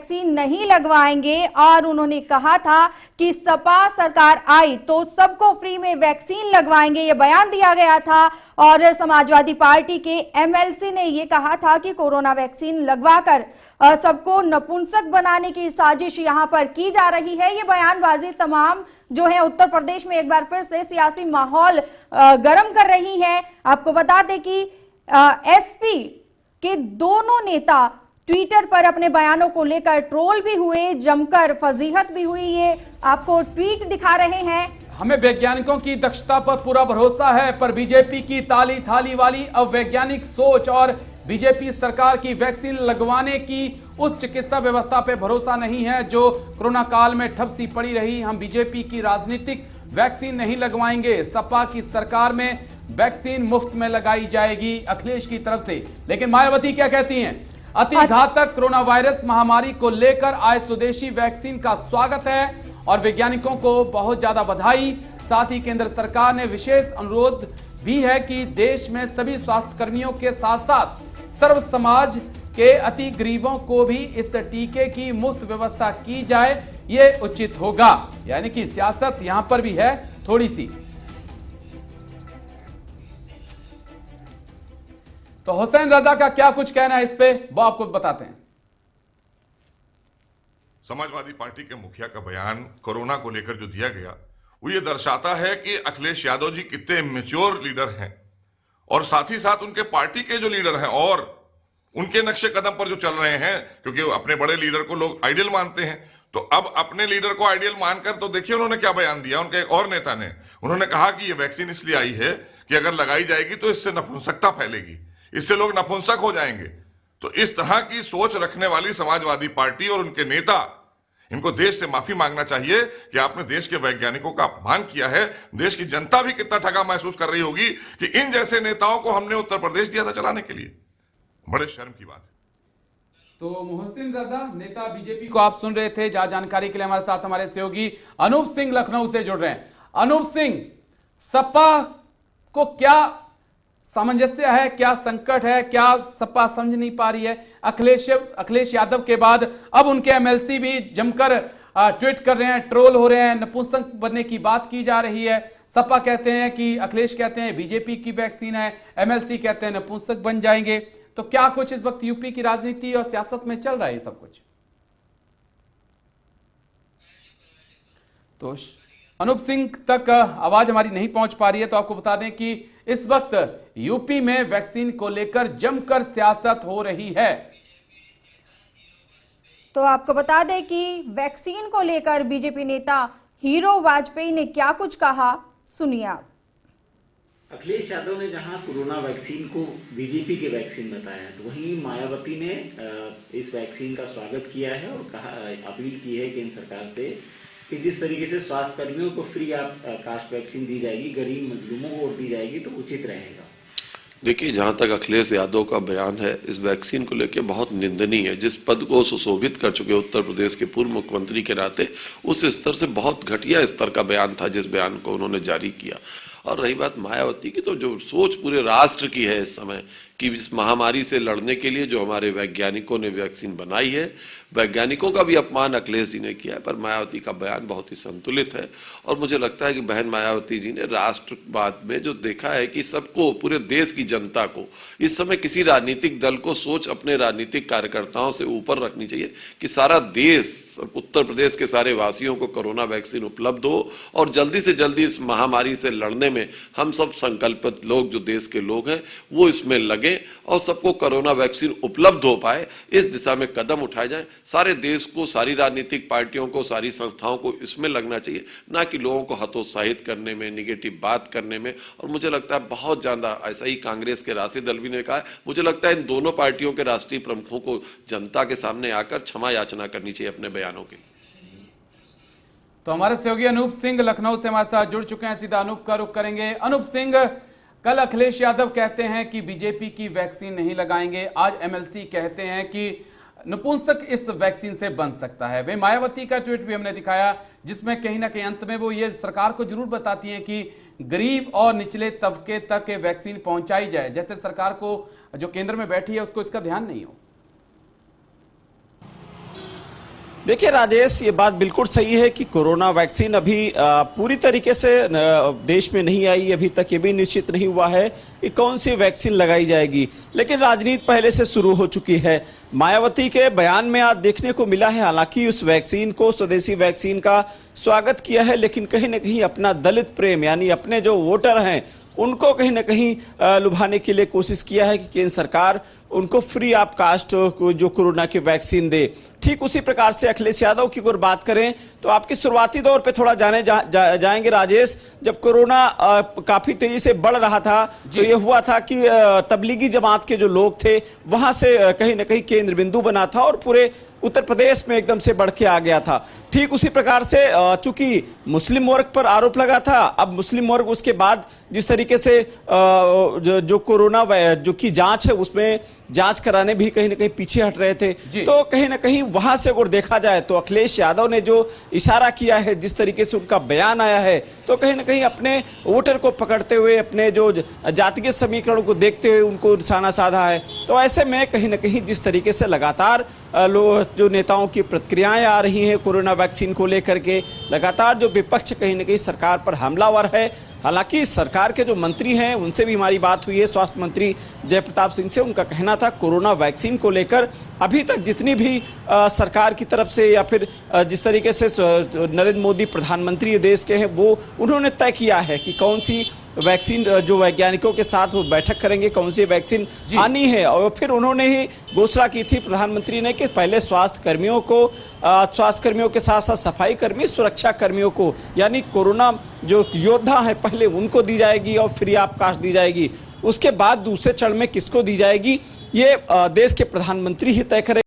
Vaccine नहीं लगवाएंगे और उन्होंने कहा था कि सपा सरकार आई तो सबको फ्री में वैक्सीन लगवाएंगे, ये बयान दिया गया था। और समाजवादी पार्टी के एमएलसी ने ये कहा था कि कोरोना वैक्सीन लगवाकर सबको नपुंसक बनाने की साजिश यहां पर की जा रही है। ये बयानबाजी तमाम जो है उत्तर प्रदेश में एक बार फिर से सियासी माहौल गर्म कर रही है। आपको बता दें कि एसपी के दोनों नेता ट्विटर पर अपने बयानों को लेकर ट्रोल भी हुए, जमकर फजीहत भी हुई। ये आपको ट्वीट दिखा रहे हैं। हमें वैज्ञानिकों की दक्षता पर पूरा भरोसा है, पर बीजेपी की ताली थाली वाली अवैज्ञानिक सोच और बीजेपी सरकार की वैक्सीन लगवाने की उस चिकित्सा व्यवस्था पे भरोसा नहीं है जो कोरोना काल में ठप सी पड़ी रही। हम बीजेपी की राजनीतिक वैक्सीन नहीं लगवाएंगे। सपा की सरकार में वैक्सीन मुफ्त में लगाई जाएगी अखिलेश की तरफ से। लेकिन मायावती क्या कहती हैं? अति घातक कोरोना वायरस महामारी को लेकर आए स्वदेशी वैक्सीन का स्वागत है और वैज्ञानिकों को बहुत ज्यादा बधाई। साथ ही केंद्र सरकार ने विशेष अनुरोध भी है कि देश में सभी स्वास्थ्य कर्मियों के साथ साथ सर्व समाज के अति गरीबों को भी इस टीके की मुफ्त व्यवस्था की जाए, ये उचित होगा। यानी कि सियासत यहां पर भी है थोड़ी सी। तो हुसैन रजा का क्या कुछ कहना है इस पे, वो आपको बताते हैं। समाजवादी पार्टी के मुखिया का बयान कोरोना को लेकर जो दिया गया वो ये दर्शाता है कि अखिलेश यादव जी कितने मैच्योर लीडर हैं और साथ ही साथ उनके पार्टी के जो लीडर हैं और उनके नक्शे कदम पर जो चल रहे हैं, क्योंकि अपने बड़े लीडर को लोग आइडियल मानते हैं। तो अब अपने लीडर को आइडियल मानकर तो देखिए उन्होंने क्या बयान दिया। उनके एक और नेता ने उन्होंने कहा कि ये वैक्सीन इसलिए आई है कि अगर लगाई जाएगी तो इससे नपुंसकता फैलेगी, इससे लोग नपुंसक हो जाएंगे। तो इस तरह की सोच रखने वाली समाजवादी पार्टी और उनके नेता, इनको देश से माफी मांगना चाहिए कि आपने देश के वैज्ञानिकों का अपमान किया है। देश की जनता भी कितना ठगा महसूस कर रही होगी कि इन जैसे नेताओं को हमने उत्तर प्रदेश दिया था चलाने के लिए। बड़े शर्म की बात है। तो मोहसिन रजा नेता बीजेपी को आप सुन रहे थे। जहां जानकारी के लिए हमारे साथ हमारे सहयोगी अनूप सिंह लखनऊ से जुड़ रहे हैं। अनूप सिंह, सपा को क्या सामंजस्य है, क्या संकट है, क्या सपा समझ नहीं पा रही है? अखिलेश यादव के बाद अब उनके एमएलसी भी जमकर ट्वीट कर रहे हैं, ट्रोल हो रहे हैं, नपुंसक बनने की बात की जा रही है। सपा कहते हैं कि अखिलेश कहते हैं बीजेपी की वैक्सीन है, एमएलसी कहते हैं नपुंसक बन जाएंगे। तो क्या कुछ इस वक्त यूपी की राजनीति और सियासत में चल रहा है सब कुछ? तो अनूप सिंह तक आवाज हमारी नहीं पहुंच पा रही है, तो आपको बता दें कि इस वक्त यूपी में वैक्सीन को लेकर जमकर सियासत हो रही है। तो आपको बता दें कि वैक्सीन को लेकर बीजेपी नेता हीरो वाजपेयी ने क्या कुछ कहा, सुनिए आप। अखिलेश यादव ने जहां कोरोना वैक्सीन को बीजेपी की वैक्सीन बताया है, तो वहीं मायावती ने इस वैक्सीन का स्वागत किया है और कहा, अपील की है केंद्र सरकार से कि जिस तरीके से स्वास्थ्य कर्मियों को फ्री कास्ट वैक्सीन दी जाएगी, गरीब मजलूमों को वोट दी जाएगी, तो उचित रहेगा। देखिए, जहां तक अखिलेश यादव का बयान है, इस वैक्सीन को लेकर बहुत निंदनीय है। जिस पद को सुशोभित कर चुके उत्तर प्रदेश के पूर्व मुख्यमंत्री के नाते उस स्तर से बहुत घटिया स्तर का बयान था जिस बयान को उन्होंने जारी किया। और रही बात मायावती की, तो जो सोच पूरे राष्ट्र की है इस समय कि इस महामारी से लड़ने के लिए जो हमारे वैज्ञानिकों ने वैक्सीन बनाई है, वैज्ञानिकों का भी अपमान अखिलेश जी ने किया है। पर मायावती का बयान बहुत ही संतुलित है और मुझे लगता है कि बहन मायावती जी ने राष्ट्रवाद में जो देखा है कि सबको, पूरे देश की जनता को इस समय किसी राजनीतिक दल को सोच अपने राजनीतिक कार्यकर्ताओं से ऊपर रखनी चाहिए कि सारा देश, उत्तर प्रदेश के सारे वासियों को कोरोना वैक्सीन उपलब्ध हो और जल्दी से जल्दी इस महामारी से लड़ने में हम सब संकल्पित लोग, जो देश के लोग हैं, वो इसमें लगे और सबको कोरोना वैक्सीन उपलब्ध हो पाए, इस दिशा में कदम उठाए जाए। सारे देश को, सारी राजनीतिक पार्टियों को, सारी संस्थाओं को इसमें लगना चाहिए, ना कि लोगों को हतोत्साहित करने में, निगेटिव बात करने में। और मुझे लगता है बहुत ज्यादा ऐसा ही कांग्रेस के राशि दल भी ने कहा है। मुझे लगता है इन दोनों पार्टियों के राष्ट्रीय प्रमुखों को जनता के सामने आकर क्षमा याचना करनी चाहिए अपने बयानों के। तो हमारे सहयोगी अनूप सिंह लखनऊ से हमारे साथ जुड़ चुके हैं, सीधा अनूप का रुख करेंगे। अनूप सिंह, कल अखिलेश यादव कहते हैं कि बीजेपी की वैक्सीन नहीं लगाएंगे, आज एमएलसी कहते हैं कि नपुंसक इस वैक्सीन से बन सकता है। वे मायावती का ट्वीट भी हमने दिखाया जिसमें कहीं ना कहीं अंत में वो ये सरकार को जरूर बताती हैं कि गरीब और निचले तबके तक वैक्सीन पहुंचाई जाए, जैसे सरकार को जो केंद्र में बैठी है उसको इसका ध्यान नहीं हो। देखिए राजेश, ये बात बिल्कुल सही है कि कोरोना वैक्सीन अभी पूरी तरीके से देश में नहीं आई। अभी तक ये भी निश्चित नहीं हुआ है कि कौन सी वैक्सीन लगाई जाएगी, लेकिन राजनीति पहले से शुरू हो चुकी है। मायावती के बयान में आज देखने को मिला है, हालांकि उस वैक्सीन को, स्वदेशी वैक्सीन का स्वागत किया है, लेकिन कहीं ना कहीं अपना दलित प्रेम यानी अपने जो वोटर हैं उनको कहीं ना कहीं लुभाने के लिए कोशिश किया है कि केंद्र सरकार उनको फ्री ऑफ कास्ट जो कोरोना की वैक्सीन दे। ठीक उसी प्रकार से अखिलेश यादव की अगर बात करें तो आपकी शुरुआती दौर पे थोड़ा जाएंगे राजेश, जब कोरोना काफी तेजी से बढ़ रहा था तो ये हुआ था कि तबलीगी जमात के जो लोग थे वहां से कहीं ना कहीं केंद्र बिंदु बना था और पूरे उत्तर प्रदेश में एकदम से बढ़ के आ गया था। ठीक उसी प्रकार से चूंकि मुस्लिम वर्ग पर आरोप लगा था, अब मुस्लिम वर्ग उसके बाद जिस तरीके से जो कोरोना जो की जांच है उसमें जांच कराने भी कहीं ना कहीं पीछे हट रहे थे, तो कहीं ना कहीं वहां से अगर देखा जाए तो अखिलेश यादव ने जो इशारा किया है, जिस तरीके से उनका बयान आया है, तो कहीं ना कहीं अपने वोटर को पकड़ते हुए, अपने जो जातीय समीकरण को देखते हुए उनको निशाना साधा है। तो ऐसे में कहीं ना कहीं जिस तरीके से लगातार जो नेताओं की प्रतिक्रियाएं आ रही हैं कोरोना वैक्सीन को लेकर के, लगातार जो विपक्ष कहीं ना कहीं सरकार पर हमलावर है। हालांकि सरकार के जो मंत्री हैं उनसे भी हमारी बात हुई है, स्वास्थ्य मंत्री जय प्रताप सिंह से। उनका कहना था कोरोना वैक्सीन को लेकर अभी तक जितनी भी सरकार की तरफ से या फिर जिस तरीके से नरेंद्र मोदी प्रधानमंत्री देश के हैं वो उन्होंने तय किया है कि कौन सी वैक्सीन जो वैज्ञानिकों के साथ वो बैठक करेंगे, कौन सी वैक्सीन आनी है। और फिर उन्होंने ही घोषणा की थी प्रधानमंत्री ने कि पहले स्वास्थ्य कर्मियों के साथ साथ सफाई कर्मी, सुरक्षा कर्मियों को यानी कोरोना जो योद्धा है पहले उनको दी जाएगी और फ्री ऑफ कास्ट दी जाएगी। उसके बाद दूसरे चरण में किसको दी जाएगी ये देश के प्रधानमंत्री ही तय करेंगे।